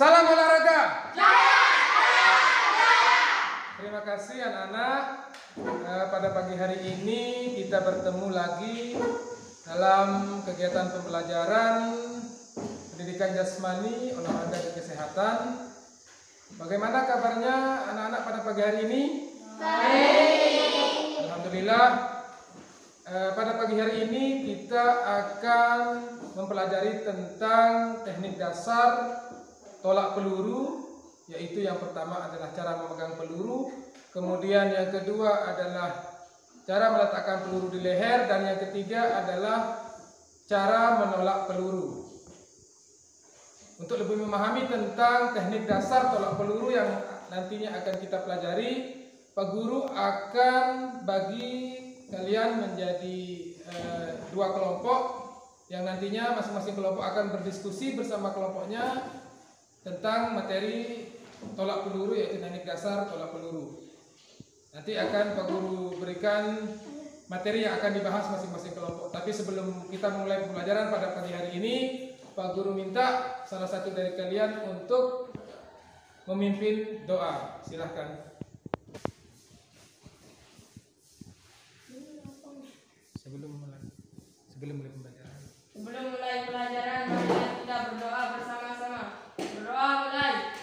Salam olahraga. Jaya. Terima kasih anak-anak. Pada pagi hari ini kita bertemu lagi dalam kegiatan pembelajaran pendidikan jasmani, olahraga dan kesehatan. Bagaimana kabarnya anak-anak pada pagi hari ini? Baik. Alhamdulillah. Pada pagi hari ini kita akan mempelajari tentang teknik dasar tolak peluru, yaitu yang pertama adalah cara memegang peluru, kemudian yang kedua adalah cara meletakkan peluru di leher, dan yang ketiga adalah cara menolak peluru. Untuk lebih memahami tentang teknik dasar tolak peluru yang nantinya akan kita pelajari, Pak Guru akan bagi kalian menjadi dua kelompok yang nantinya masing-masing kelompok akan berdiskusi bersama kelompoknya tentang materi tolak peluru, yaitu teknik dasar tolak peluru. Nanti akan Pak Guru berikan materi yang akan dibahas masing-masing kelompok. Tapi sebelum kita mulai pembelajaran pada pagi hari ini, Pak Guru minta salah satu dari kalian untuk memimpin doa. Silahkan. Sebelum mulai pembelajaran. Sebelum mulai pelajaran, mari kita berdoa bersama-sama. Berdoa mulai.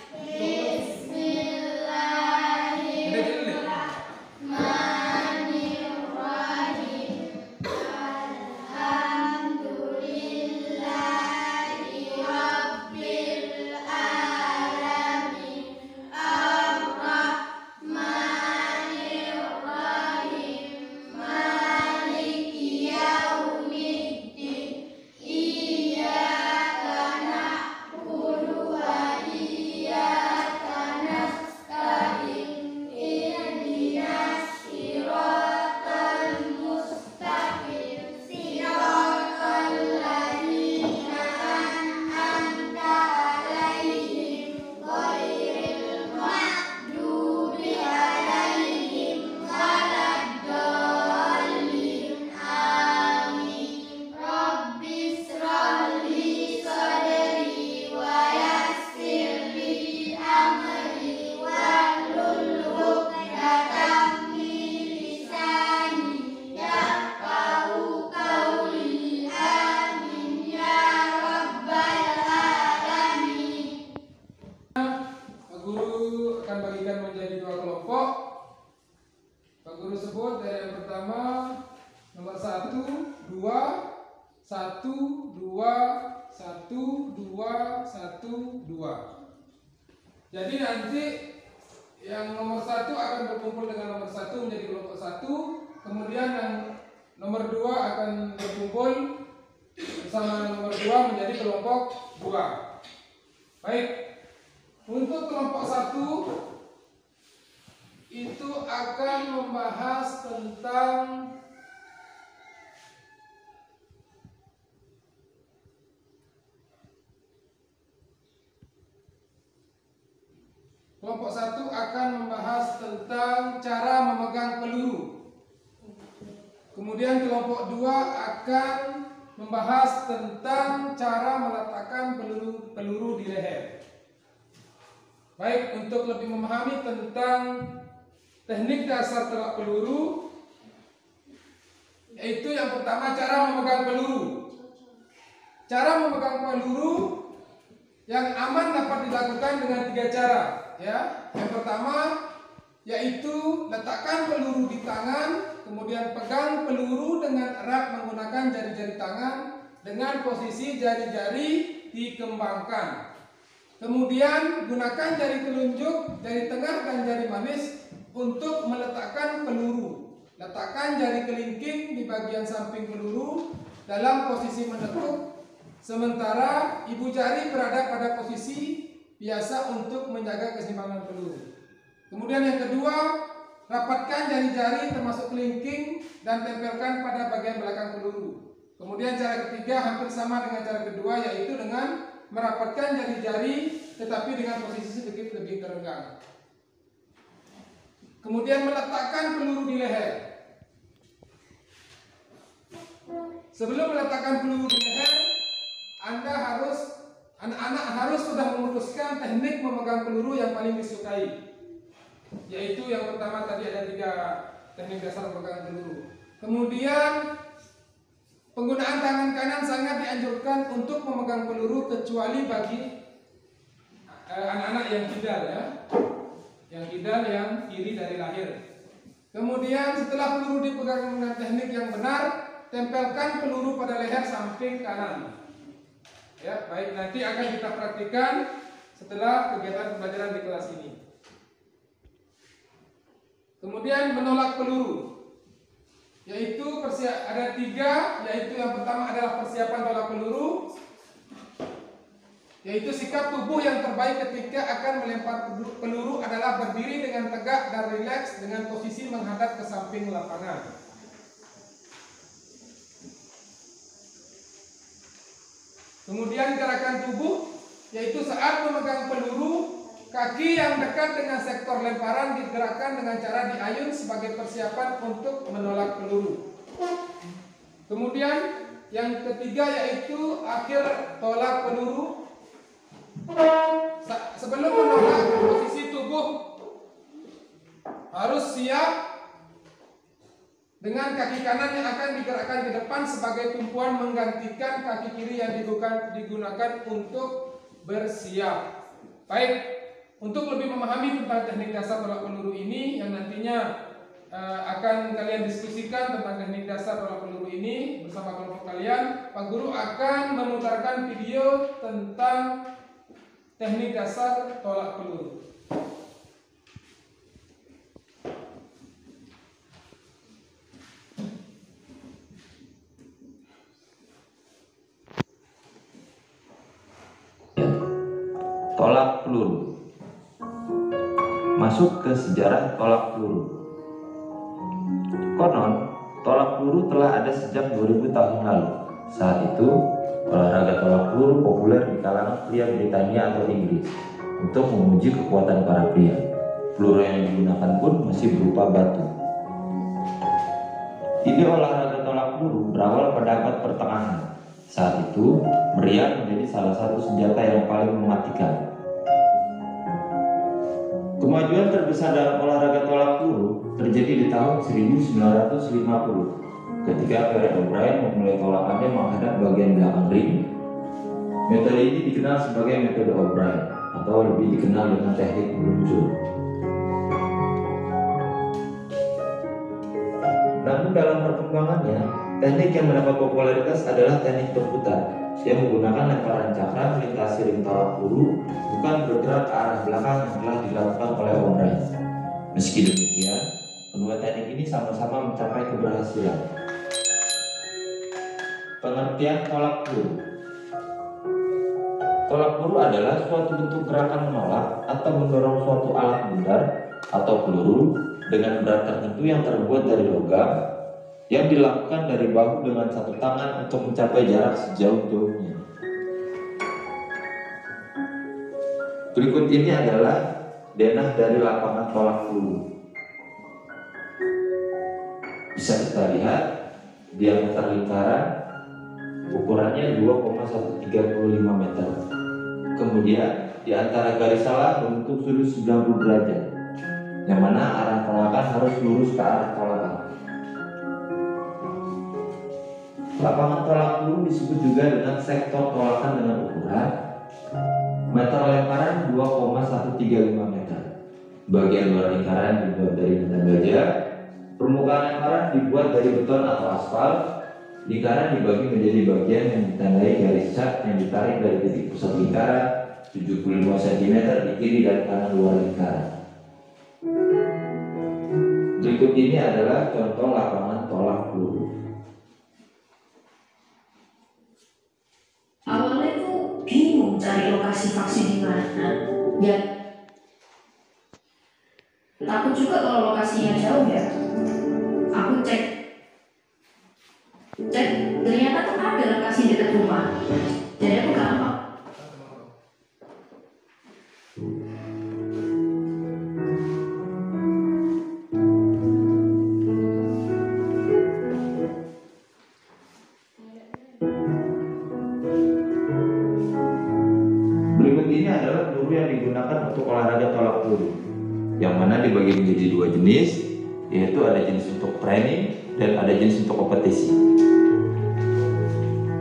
Jadi nanti yang nomor 1 akan berkumpul dengan nomor 1 menjadi kelompok 1, kemudian yang nomor 2 akan berkumpul bersama nomor 2 menjadi kelompok 2. Baik, untuk kelompok 1 itu akan membahas tentang kelompok 1 akan membahas tentang cara memegang peluru. Kemudian kelompok 2 akan membahas tentang cara meletakkan peluru di leher. Baik, untuk lebih memahami tentang teknik dasar tolak peluru, yaitu yang pertama cara memegang peluru. Cara memegang peluru yang aman dapat dilakukan dengan 3 cara. Ya, yang pertama yaitu letakkan peluru di tangan, kemudian pegang peluru dengan erat menggunakan jari-jari tangan dengan posisi jari-jari dikembangkan. Kemudian gunakan jari telunjuk, jari tengah dan jari manis untuk meletakkan peluru. Letakkan jari kelingking di bagian samping peluru dalam posisi menekuk, sementara ibu jari berada pada posisi biasa untuk menjaga keseimbangan peluru. Kemudian yang kedua, rapatkan jari-jari termasuk kelingking dan tempelkan pada bagian belakang peluru. Kemudian cara ketiga hampir sama dengan cara kedua, yaitu dengan merapatkan jari-jari tetapi dengan posisi sedikit lebih terenggang. Kemudian meletakkan peluru di leher. Sebelum meletakkan peluru di leher, Anda harus anak-anak harus sudah memutuskan teknik memegang peluru yang paling disukai. Yaitu yang pertama tadi ada 3 teknik dasar memegang peluru. Kemudian penggunaan tangan kanan sangat dianjurkan untuk memegang peluru kecuali bagi anak-anak yang kidal ya. Yang kidal yang kiri dari lahir. Kemudian setelah peluru dipegang dengan teknik yang benar, tempelkan peluru pada leher samping kanan. Ya, baik, nanti akan kita praktikkan setelah kegiatan pembelajaran di kelas ini. Kemudian menolak peluru, yaitu ada 3, yaitu yang pertama adalah persiapan tolak peluru, yaitu sikap tubuh yang terbaik ketika akan melempar peluru adalah berdiri dengan tegak dan rileks dengan posisi menghadap ke samping lapangan. Kemudian gerakan tubuh, yaitu saat memegang peluru, kaki yang dekat dengan sektor lemparan digerakkan dengan cara diayun sebagai persiapan untuk menolak peluru. Kemudian yang ketiga yaitu akhir tolak peluru. Sebelum menolak, posisi tubuh harus siap dengan kaki kanan yang akan digerakkan ke depan sebagai tumpuan menggantikan kaki kiri yang digunakan untuk bersiap. Baik. Untuk lebih memahami tentang teknik dasar tolak peluru ini yang nantinya akan kalian diskusikan tentang teknik dasar tolak peluru ini bersama kelompok kalian, Pak Guru akan memutarkan video tentang teknik dasar tolak peluru. Tolak peluru. Masuk ke sejarah tolak peluru. Konon, tolak peluru telah ada sejak 2000 tahun lalu. Saat itu, olahraga tolak peluru populer di kalangan pria Britania atau Inggris untuk menguji kekuatan para pria. Peluru yang digunakan pun masih berupa batu. Ide olahraga tolak peluru berawal pada abad pertengahan. Saat itu, meriam menjadi salah satu senjata yang paling mematikan. Kemajuan terbesar dalam olahraga tolak peluru terjadi di tahun 1950 ketika Perry O'Brien memulai tolakannya menghadap bagian belakang ring. Metode ini dikenal sebagai metode O'Brien atau lebih dikenal dengan teknik meluncur. Namun dalam perkembangannya, teknik yang mendapat popularitas adalah teknik berputar yang menggunakan lemparan cakra melintasi ring tolak peluru, bukan bergerak ke arah belakang yang telah dilakukan oleh O'Brien. Meski demikian, kedua teknik ini sama-sama mencapai keberhasilan. Pengertian tolak peluru. Tolak peluru adalah suatu bentuk gerakan menolak atau mendorong suatu alat bundar atau peluru dengan berat tertentu yang terbuat dari logam yang dilakukan dari bahu dengan satu tangan untuk mencapai jarak sejauh-jauhnya. Berikut ini adalah denah dari lapangan tolak peluru. Bisa kita lihat diameter lingkaran ukurannya 2,135 meter. Kemudian di antara garis salah bentuk sudut 90 derajat, yang mana arah tolakan harus lurus ke arah tolakan. Lapangan tolak peluru disebut juga dengan sektor tolakan dengan ukuran meter lemparan 2,135 meter. Bagian luar lingkaran dibuat dari bata baja, permukaan lemparan dibuat dari beton atau aspal. Lingkaran dibagi menjadi bagian yang ditandai garis cat yang ditarik dari titik pusat lingkaran 75 cm di kiri dan kanan luar lingkaran. Berikut ini adalah contoh lapangan tolak peluru. Awalnya tuh bingung cari lokasi vaksin di mana. Ya, takut juga kalau lokasinya jauh ya. Aku cek, ternyata tuh ada lokasi dekat rumah. Jadi aku gampang. digunakan untuk olahraga tolak peluru, yang mana dibagi menjadi dua jenis, yaitu ada jenis untuk training dan ada jenis untuk kompetisi.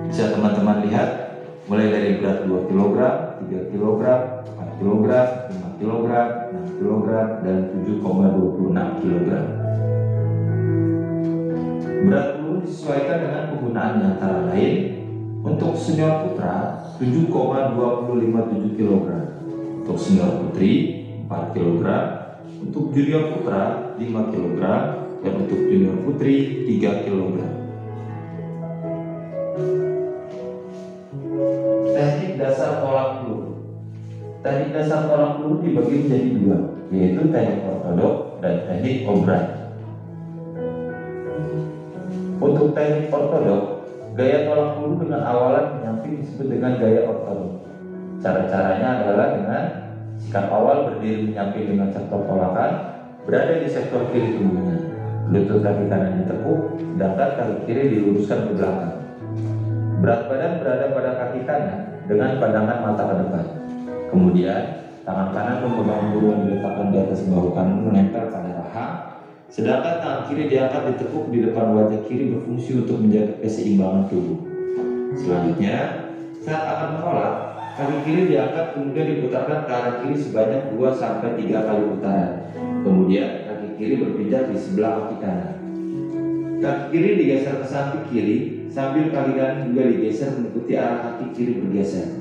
Bisa teman-teman lihat, mulai dari berat 2 kg, 3 kg, 4 kg, 5 kg, 6 kg, dan 7,26 kg. Berat peluru disesuaikan dengan penggunaannya, antara lain untuk senior putra 7,257 kg, untuk senior putri 4 kg, untuk junior putra 5 kg, dan untuk junior putri 3 kg. Teknik dasar tolak peluru. Teknik dasar tolak peluru dibagi menjadi dua, yaitu teknik ortodok dan teknik O'Brien. Untuk teknik ortodok, gaya tolak peluru dengan awalan menyamping disebut dengan gaya ortodok. Cara-caranya adalah dengan sikap awal berdiri menyamping dengan sektor tolakan, berada di sektor kiri tubuhnya. Lutut kaki kanan ditekuk, sedangkan kaki kiri diluruskan ke belakang. Berat badan berada pada kaki kanan dengan pandangan mata ke depan. Kemudian, tangan kanan memegang peluru yang diletakkan di atas bahu kanan menempel pada rahang, sedangkan tangan kiri diangkat ditekuk di depan wajah kiri berfungsi untuk menjaga keseimbangan tubuh. Selanjutnya, saat akan menolak, kaki kiri diangkat kemudian diputarkan ke arah kiri sebanyak 2-3 kali putaran. Kemudian, kaki kiri berpijak di sebelah kaki kanan. Kaki kiri digeser ke samping kiri, sambil kaki kanan juga digeser mengikuti arah kaki kiri bergeser.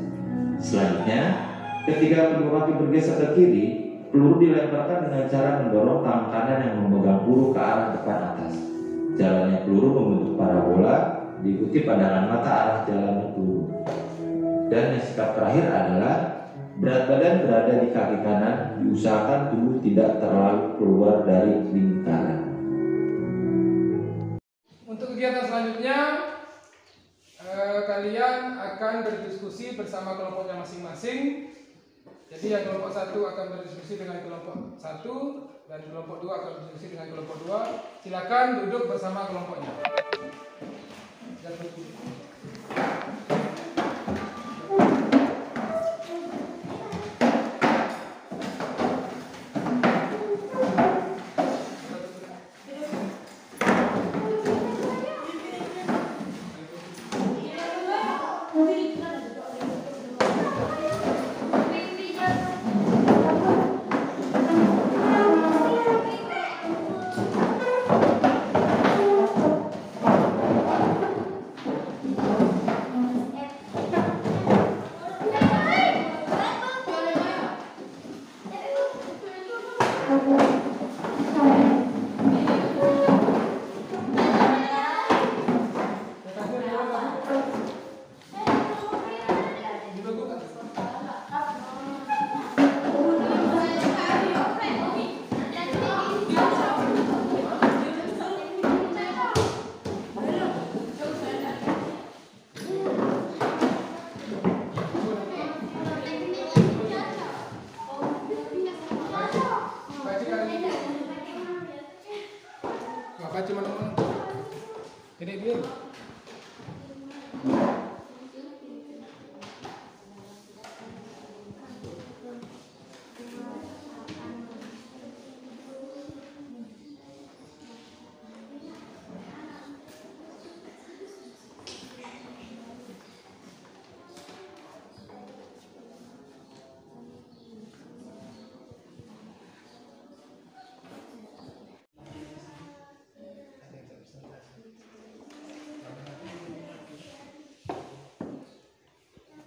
Selanjutnya, ketika kedua kaki bergeser ke kiri, peluru dilemparkan dengan cara mendorong tangan kanan yang memegang peluru ke arah depan atas. Jalannya peluru membentuk parabola, diikuti pandangan mata arah jalannya peluru. Dan yang sikap terakhir adalah berat badan berada di kaki kanan, diusahakan tubuh tidak terlalu keluar dari lingkaran. Untuk kegiatan selanjutnya, kalian akan berdiskusi bersama kelompoknya masing-masing. Jadi yang kelompok 1 akan berdiskusi dengan kelompok 1 dan kelompok 2 akan berdiskusi dengan kelompok 2. Silakan duduk bersama kelompoknya.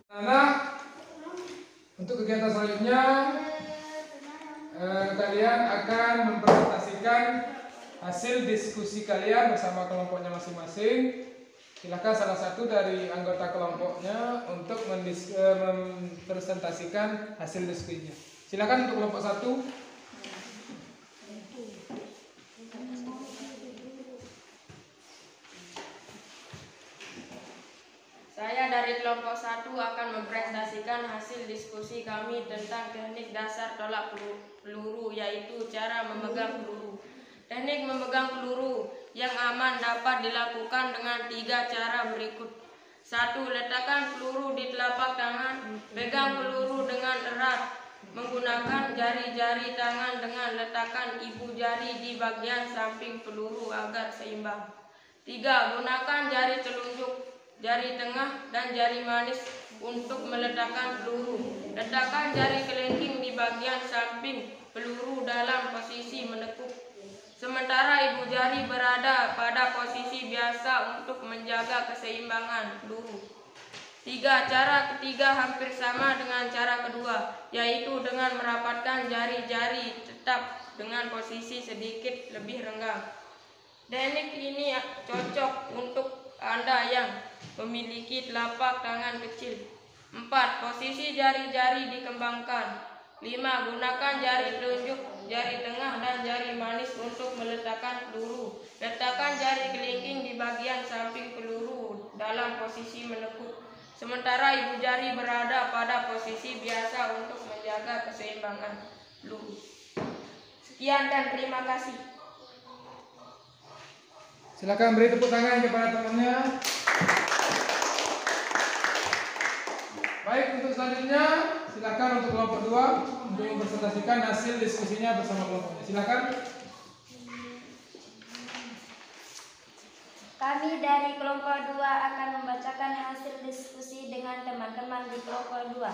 Anak, untuk kegiatan selanjutnya kalian akan mempresentasikan hasil diskusi kalian bersama kelompoknya masing-masing. Silakan salah satu dari anggota kelompoknya untuk mempresentasikan hasil diskusinya. Silakan untuk kelompok 1. Saya dari kelompok 1 akan mempresentasikan hasil diskusi kami tentang teknik dasar tolak peluru, yaitu cara memegang peluru. Teknik memegang peluru yang aman dapat dilakukan dengan 3 cara berikut. 1. Letakkan peluru di telapak tangan, pegang peluru dengan erat. 2. menggunakan jari-jari tangan dengan letakkan ibu jari di bagian samping peluru agar seimbang. 3. Gunakan jari telunjuk, jari tengah, dan jari manis untuk meletakkan peluru. Letakkan jari kelingking di bagian samping peluru dalam posisi menekuk, sementara ibu jari berada pada posisi biasa untuk menjaga keseimbangan peluru. 3. Cara ketiga hampir sama dengan cara kedua, yaitu dengan merapatkan jari-jari tetap dengan posisi sedikit lebih renggang. Teknik ini cocok untuk Anda yang memiliki telapak tangan kecil. 4. Posisi jari-jari dikembangkan. 5. Gunakan jari telunjuk, jari tengah, dan jari manis untuk meletakkan peluru. Letakkan jari kelingking di bagian samping peluru dalam posisi menekuk, sementara ibu jari berada pada posisi biasa untuk menjaga keseimbangan peluru. Sekian dan terima kasih. Silakan beri tepuk tangan kepada temannya. Baik, untuk selanjutnya silakan untuk kelompok 2 untuk mempresentasikan hasil diskusinya bersama kelompoknya. Silakan. Kami dari kelompok 2 akan membacakan hasil diskusi dengan teman-teman di kelompok 2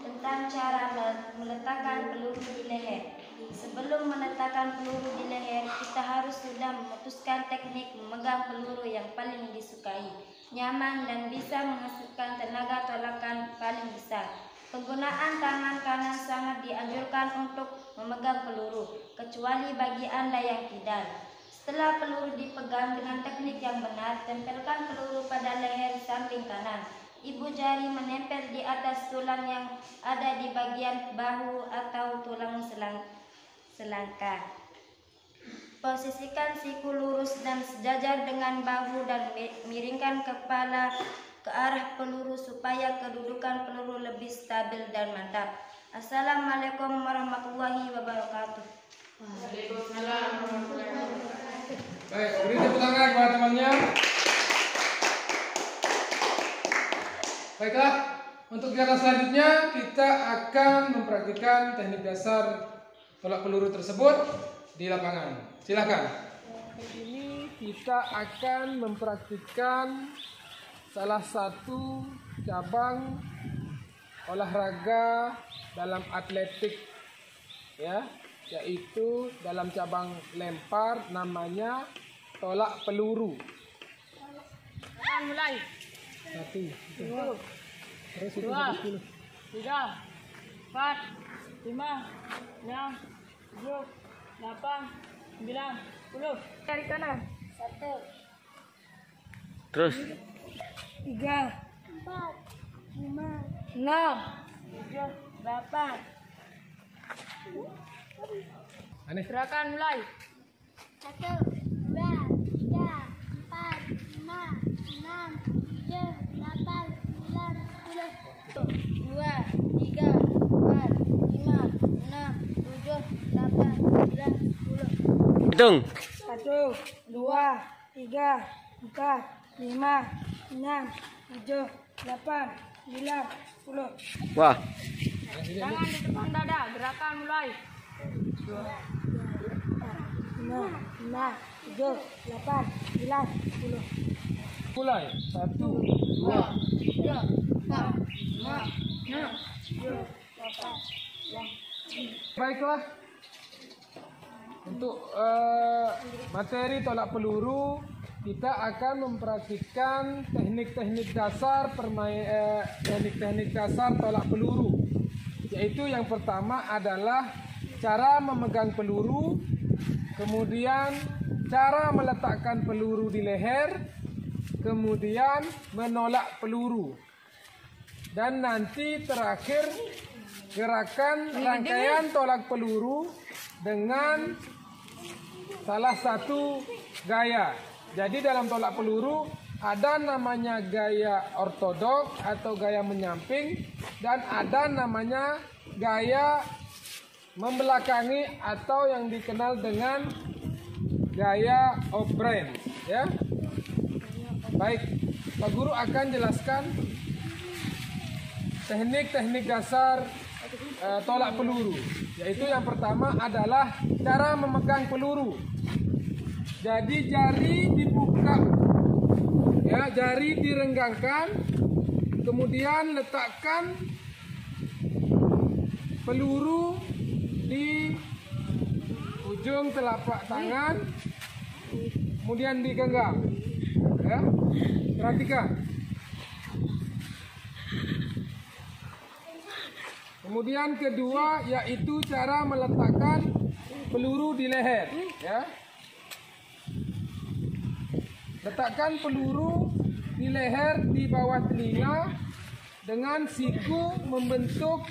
tentang cara meletakkan peluru di leher. Sebelum meletakkan peluru di leher, kita harus sudah memutuskan teknik memegang peluru yang paling disukai, nyaman, dan bisa menghasilkan tenaga tolakan paling besar. Penggunaan tangan kanan sangat dianjurkan untuk memegang peluru, kecuali bagi Anda yang kidal. Setelah peluru dipegang dengan teknik yang benar, tempelkan peluru pada leher samping kanan. Ibu jari menempel di atas tulang yang ada di bagian bahu atau tulang selangkah. Posisikan siku lurus dan sejajar dengan bahu dan miringkan kepala ke arah peluru supaya kedudukan peluru lebih stabil dan mantap. Assalamualaikum warahmatullahi wabarakatuh. Waalaikumsalam warahmatullahi wabarakatuh. Baik, beri tepuk tangan kepada temannya. Baiklah, untuk kegiatan selanjutnya kita akan mempraktikkan teknik dasar tolak peluru tersebut di lapangan. Silakan. Ini kita akan mempraktikkan salah satu cabang olahraga dalam atletik, ya, yaitu dalam cabang lempar namanya tolak peluru. Mulai. 1, 2, terus 2, 3, 4, 5, 6, 7, 8, 9, 10. Dari kanan. 1. Terus 3, 4, 5, 6, 7, 8. Aneh. Gerakan mulai. 1, 2, 3, 4, 5, 6, 7, 8, 9, 10. 2, 3, 4, 5, 6, 7, 8, 9, 10. hitung. 1, 2, 3, 4, 5, 6, 7, 8, 9, 10. Wah, Tangan di depan dada. Gerakan mulai. 5, 7, 8, 9, 10. Mulai. 1, 2. 3, 4, 5, 6, 7, 8. Baiklah. Untuk materi tolak peluru, kita akan mempraktikkan teknik-teknik dasar teknik-teknik dasar tolak peluru. Yaitu yang pertama adalah cara memegang peluru, kemudian cara meletakkan peluru di leher, kemudian menolak peluru, dan nanti terakhir gerakan rangkaian tolak peluru dengan salah satu gaya. Jadi dalam tolak peluru ada namanya gaya ortodok atau gaya menyamping, dan ada namanya gaya membelakangi atau yang dikenal dengan gaya off-brand, ya. Baik, Pak Guru akan jelaskan teknik-teknik dasar tolak peluru. Yaitu yang pertama adalah cara memegang peluru. Jadi jari dibuka, ya, jari direnggangkan, kemudian letakkan peluru di ujung telapak tangan, kemudian digenggam. Ya, perhatikan. Kemudian kedua yaitu cara meletakkan peluru di leher. Ya. Letakkan peluru di leher di bawah telinga dengan siku membentuk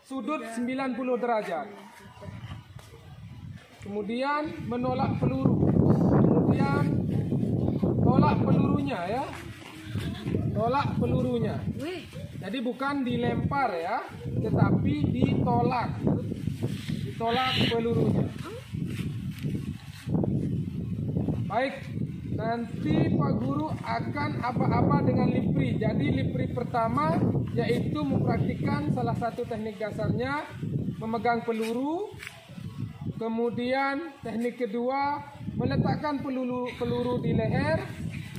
sudut 90 derajat. Kemudian menolak peluru. Kemudian tolak pelurunya, ya. Tolak pelurunya. Jadi bukan dilempar, ya, tetapi ditolak. Ditolak pelurunya. Baik, nanti Pak Guru akan apa-apa dengan lipri. Jadi lipri pertama yaitu mempraktikkan salah satu teknik dasarnya, memegang peluru. Kemudian teknik kedua meletakkan peluru di leher.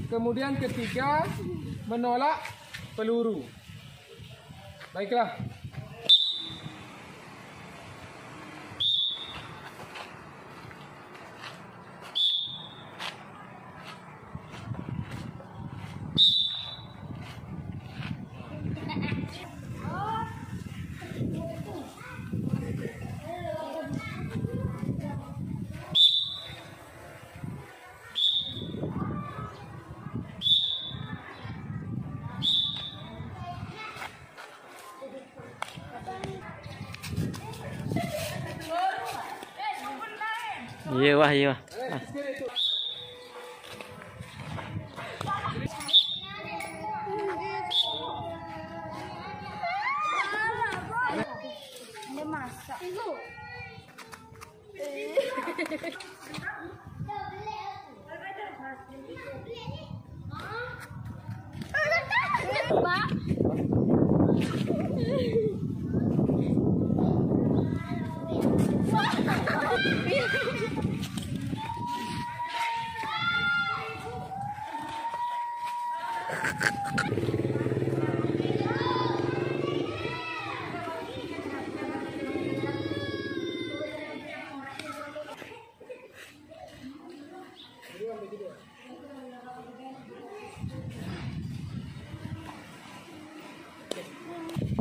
Kemudian ketiga menolak peluru. Baiklah. Iya wah, iya.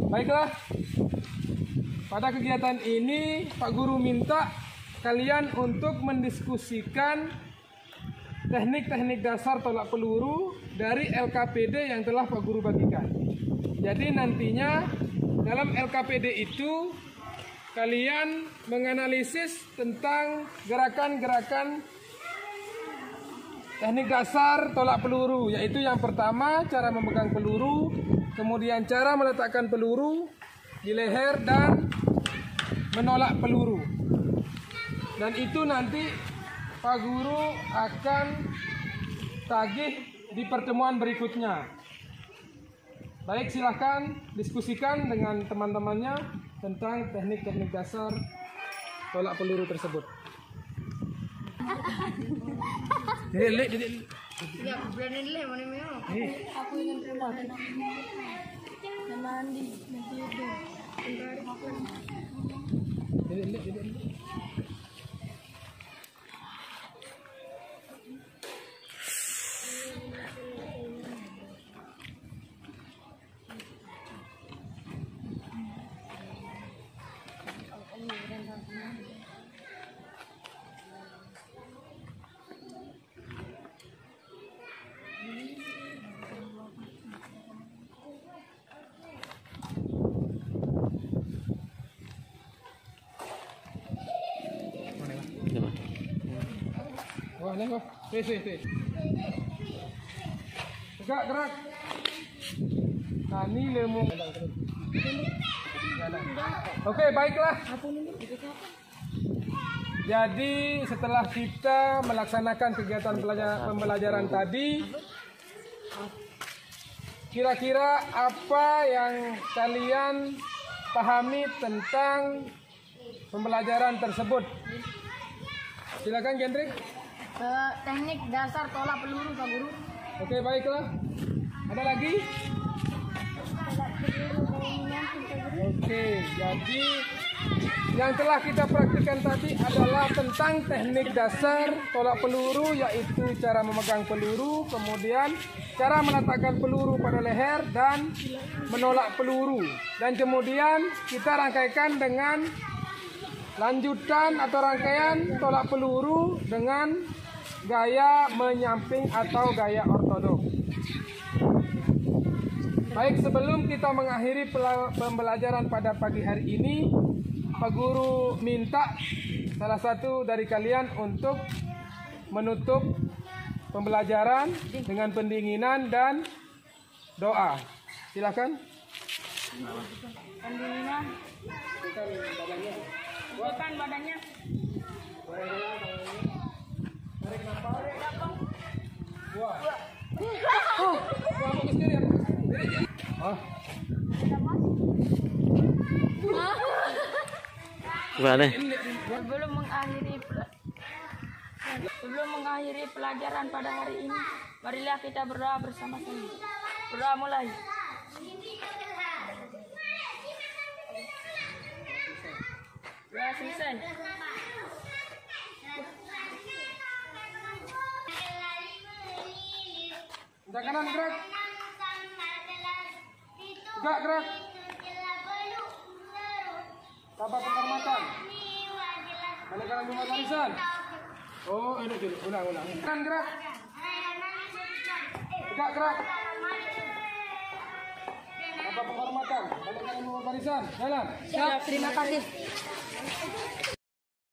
Baiklah, pada kegiatan ini Pak Guru minta kalian untuk mendiskusikan teknik-teknik dasar tolak peluru dari LKPD yang telah Pak Guru bagikan. Jadi nantinya dalam LKPD itu kalian menganalisis tentang gerakan-gerakan teknik dasar tolak peluru, yaitu yang pertama cara memegang peluru, kemudian cara meletakkan peluru di leher dan menolak peluru. Dan itu nanti Pak Guru akan tagih di pertemuan berikutnya. Baik, silahkan diskusikan dengan teman-temannya tentang teknik-teknik dasar tolak peluru tersebut. Ya, berani dulu mana mau? Aku ingin pulang. Mandi nanti itu. Wah, nih, wah. Sih. Gerak. Nah, ini ilmu. Oke, baiklah. Jadi setelah kita melaksanakan kegiatan pembelajaran tadi, kira-kira apa yang kalian pahami tentang pembelajaran tersebut. Silakan Gendrik. Teknik dasar tolak peluru, Pak Guru. Oke, baiklah. Ada lagi? Oke, jadi yang telah kita praktikkan tadi adalah tentang teknik dasar tolak peluru, yaitu cara memegang peluru, kemudian cara meletakkan peluru pada leher dan menolak peluru. Dan kemudian kita rangkaikan dengan lanjutan atau rangkaian tolak peluru dengan gaya menyamping atau gaya ortodok. Baik, sebelum kita mengakhiri pembelajaran pada pagi hari ini, Pak Guru minta salah satu dari kalian untuk menutup pembelajaran dengan pendinginan dan doa. Silakan. Pendinginan. Tekan badannya. Tarik nafas. Buang. Buang ke sini ya. Gimana? Sebelum mengakhiri pelajaran pada hari ini, marilah kita berdoa bersama-sama. Berdoa mulai. Doa selesai. Sebelah kanan gerak. Gerak. Tanpa penghormatan. Balik kanan 2 barisan. Oh, ini dulu. Ulang. Kanan gerak. Gerak. Tanpa penghormatan. Balik kanan 2 barisan. Jalan. Siap, terima kasih.